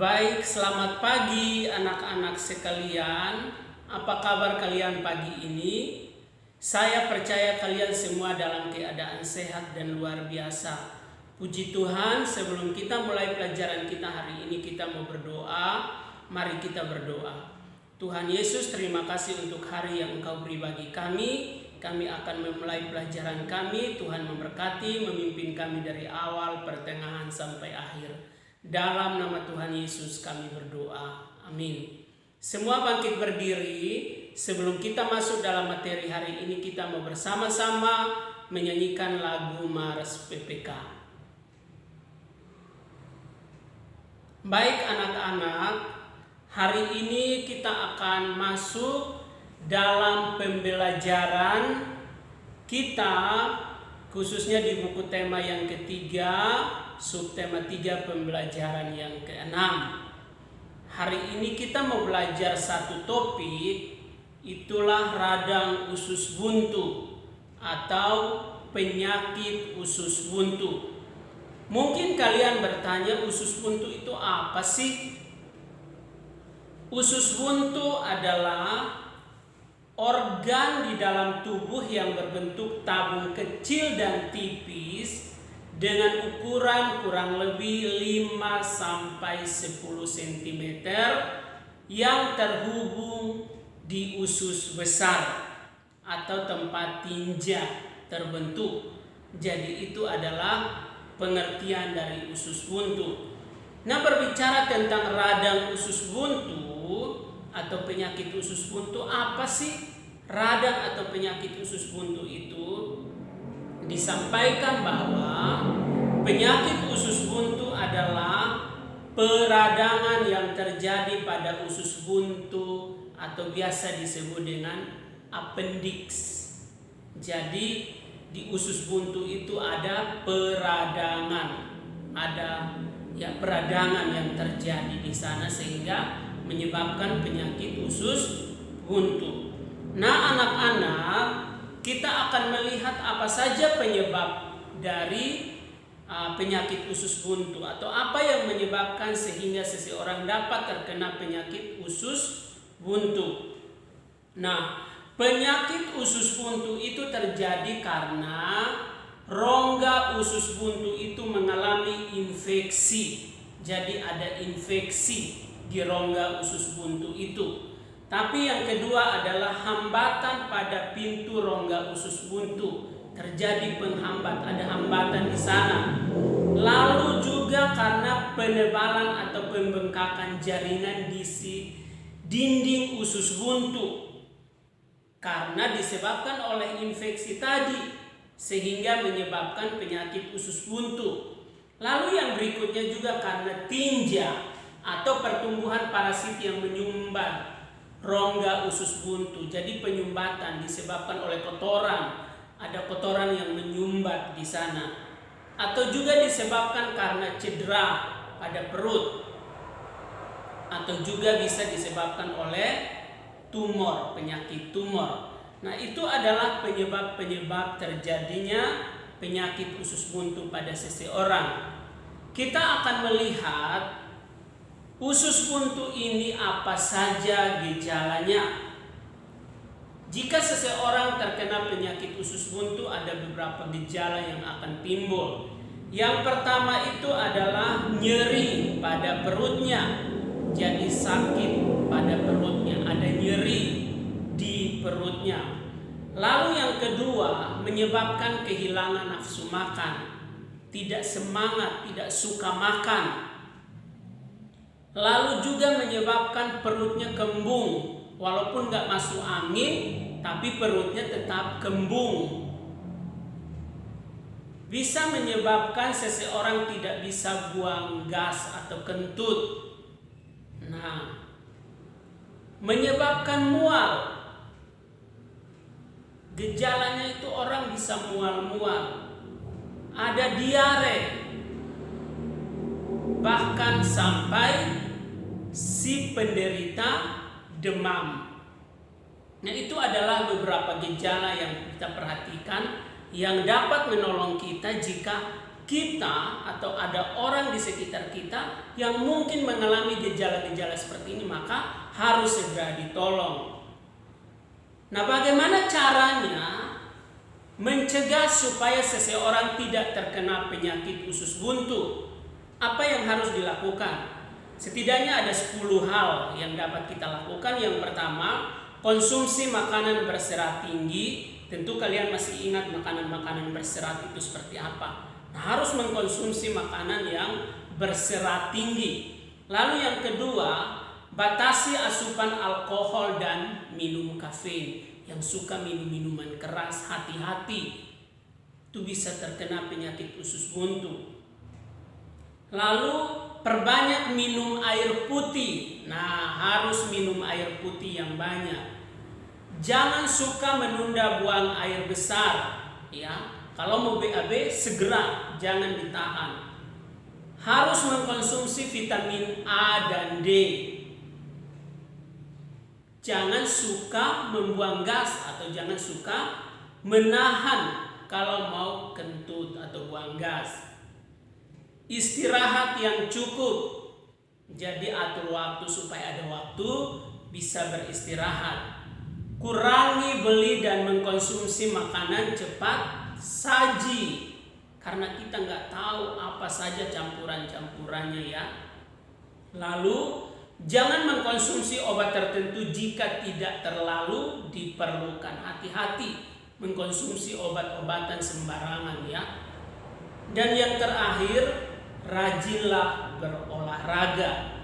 Baik, selamat pagi anak-anak sekalian. Apa kabar kalian pagi ini? Saya percaya kalian semua dalam keadaan sehat dan luar biasa. Puji Tuhan, sebelum kita mulai pelajaran kita hari ini, kita mau berdoa. Mari kita berdoa. Tuhan Yesus, terima kasih untuk hari yang Engkau beri bagi kami. Kami akan memulai pelajaran kami. Tuhan memberkati, memimpin kami dari awal, pertengahan sampai akhir. Dalam nama Tuhan Yesus kami berdoa. Amin. Semua bangkit berdiri. Sebelum kita masuk dalam materi hari ini, kita mau bersama-sama menyanyikan lagu Mars PPK. Baik anak-anak, hari ini kita akan masuk dalam pembelajaran kita, khususnya di buku tema yang ketiga, subtema 3 pembelajaran yang ke-6. Hari ini kita mau belajar satu topik, itulah radang usus buntu atau penyakit usus buntu. Mungkin kalian bertanya, usus buntu itu apa sih? Usus buntu adalah organ di dalam tubuh yang berbentuk tabung kecil dan tipis dengan ukuran kurang lebih 5-10 cm yang terhubung di usus besar atau tempat tinja terbentuk. Jadi itu adalah pengertian dari usus buntu. Nah, berbicara tentang radang usus buntu atau penyakit usus buntu, apa sih radang atau penyakit usus buntu itu? Disampaikan bahwa penyakit usus buntu adalah peradangan yang terjadi pada usus buntu atau biasa disebut dengan appendix. Jadi di usus buntu itu ada peradangan, ada peradangan yang terjadi di sana sehingga menyebabkan penyakit usus buntu. Nah, anak-anak, kita akan melihat apa saja penyebab dari penyakit usus buntu atau apa yang menyebabkan sehingga seseorang dapat terkena penyakit usus buntu. Nah, penyakit usus buntu itu terjadi karena rongga usus buntu itu mengalami infeksi. Jadi ada infeksi di rongga usus buntu itu. Tapi yang kedua adalah hambatan pada pintu rongga usus buntu. Terjadi penghambat, ada hambatan di sana. Lalu juga karena penebalan atau pembengkakan jaringan di dinding usus buntu. Karena disebabkan oleh infeksi tadi, sehingga menyebabkan penyakit usus buntu. Lalu yang berikutnya juga karena tinja atau pertumbuhan parasit yang menyumbat rongga usus buntu. Jadi penyumbatan disebabkan oleh kotoran, ada kotoran yang menyumbat di sana. Atau juga disebabkan karena cedera pada perut. Atau juga bisa disebabkan oleh tumor, penyakit tumor. Nah, itu adalah penyebab-penyebab terjadinya penyakit usus buntu pada seseorang. Kita akan melihat usus buntu ini apa saja gejalanya. Jika seseorang terkena penyakit usus buntu, ada beberapa gejala yang akan timbul. Yang pertama itu adalah nyeri pada perutnya. Jadi sakit pada perutnya, ada nyeri di perutnya. Lalu yang kedua, menyebabkan kehilangan nafsu makan, tidak semangat, tidak suka makan. Lalu juga menyebabkan perutnya kembung, walaupun gak masuk angin, tapi perutnya tetap kembung. Bisa menyebabkan seseorang tidak bisa buang gas atau kentut. Nah, menyebabkan mual. Gejalanya itu orang bisa mual-mual. Ada diare. Bahkan sampai si penderita demam. Nah, itu adalah beberapa gejala yang kita perhatikan yang dapat menolong kita jika kita atau ada orang di sekitar kita yang mungkin mengalami gejala-gejala seperti ini, maka harus segera ditolong. Nah, bagaimana caranya mencegah supaya seseorang tidak terkena penyakit usus buntu? Apa yang harus dilakukan? Setidaknya ada 10 hal yang dapat kita lakukan. Yang pertama, konsumsi makanan berserat tinggi. Tentu kalian masih ingat makanan-makanan berserat itu seperti apa. Nah, harus mengkonsumsi makanan yang berserat tinggi. Lalu yang kedua, batasi asupan alkohol dan minum kafein. Yang suka minum minuman keras, hati-hati. Itu bisa terkena penyakit usus buntu. Lalu perbanyak minum air putih. Nah, harus minum air putih yang banyak. Jangan suka menunda buang air besar, ya. Kalau mau BAB segera, jangan ditahan. Harus mengkonsumsi vitamin A dan D. Jangan suka membuang gas atau jangan suka menahan kalau mau kentut atau buang gas. Istirahat yang cukup. Jadi atur waktu supaya ada waktu bisa beristirahat. Kurangi beli dan mengkonsumsi makanan cepat saji. Karena kita nggak tahu apa saja campuran-campurannya, ya. Lalu jangan mengkonsumsi obat tertentu jika tidak terlalu diperlukan. Hati-hati mengkonsumsi obat-obatan sembarangan, ya. Dan yang terakhir, rajinlah berolahraga.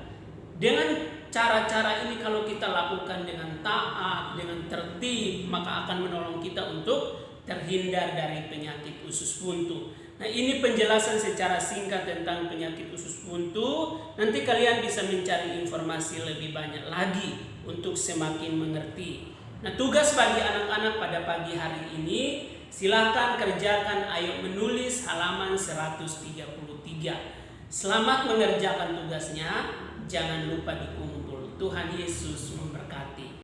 Dengan cara-cara ini kalau kita lakukan dengan taat, dengan tertib, maka akan menolong kita untuk terhindar dari penyakit usus buntu. Nah, ini penjelasan secara singkat tentang penyakit usus buntu. Nanti kalian bisa mencari informasi lebih banyak lagi untuk semakin mengerti. Nah, tugas bagi anak-anak pada pagi hari ini, silakan kerjakan. Ayo menulis halaman 133. Selamat mengerjakan tugasnya. Jangan lupa dikumpul. Tuhan Yesus memberkati.